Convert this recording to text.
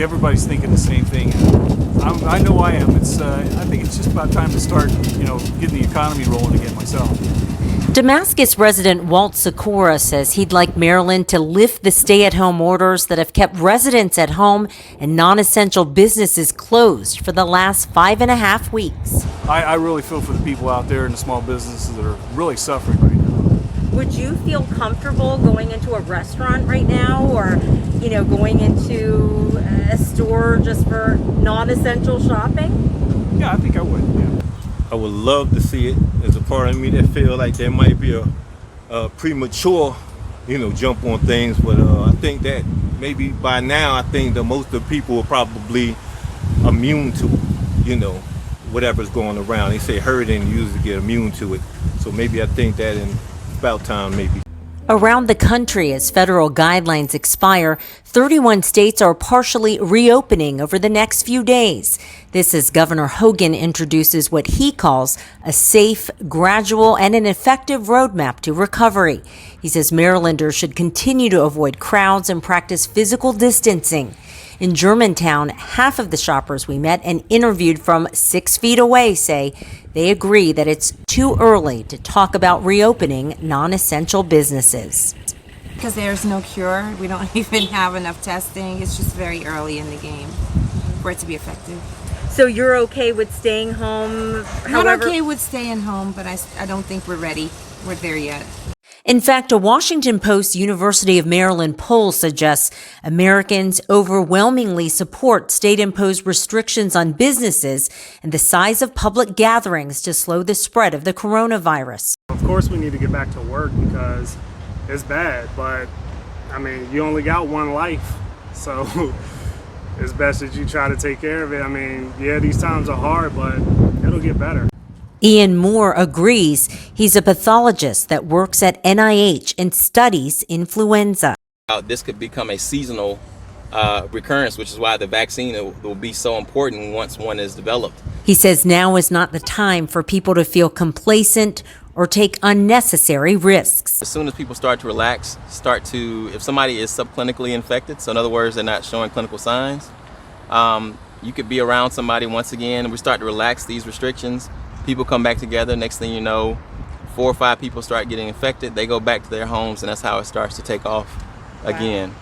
everybody's thinking the same thing. I know I am. I think it's just about time to start, getting the economy rolling again myself. Damascus resident Walt Sikora says he'd like Maryland to lift the stay-at-home orders that have kept residents at home and non-essential businesses closed for the last 5.5 weeks. I really feel for the people out there in the small businesses that are really suffering right now. Would you feel comfortable going into a restaurant right now, or going into a store just for non-essential shopping? Yeah, I think I would. Yeah. I would love to see it. There's a part of me that feel like there might be a premature, jump on things. But I think that maybe by now, I think that most of the people are probably immune to, whatever's going around. They say herd and usually get immune to it. So maybe I think that in about time, maybe. Around the country, as federal guidelines expire, 31 states are partially reopening over the next few days. This as Governor Hogan introduces what he calls a safe, gradual, and an effective roadmap to recovery. He says Marylanders should continue to avoid crowds and practice physical distancing. In Germantown, half of the shoppers we met and interviewed from 6 feet away say they agree that it's too early to talk about reopening non-essential businesses. Because there's no cure. We don't even have enough testing. It's just very early in the game for it to be effective. So you're okay with staying home? Not okay with staying home, but I don't think we're ready. We're there yet. In fact, a Washington Post University of Maryland poll suggests Americans overwhelmingly support state-imposed restrictions on businesses and the size of public gatherings to slow the spread of the coronavirus. Of course we need to get back to work because it's bad, but you only got one life, so it's best that you try to take care of it. These times are hard, but it'll get better. Ian Moore agrees. He's a pathologist that works at NIH and studies influenza. This could become a seasonal recurrence, which is why the vaccine will be so important once one is developed. He says now is not the time for people to feel complacent or take unnecessary risks. As soon as people start to relax, if somebody is subclinically infected, so in other words, they're not showing clinical signs, you could be around somebody once again, and we start to relax these restrictions. People come back together. Next thing you know, 4 or 5 people start getting infected. They go back to their homes, and that's how it starts to take off again.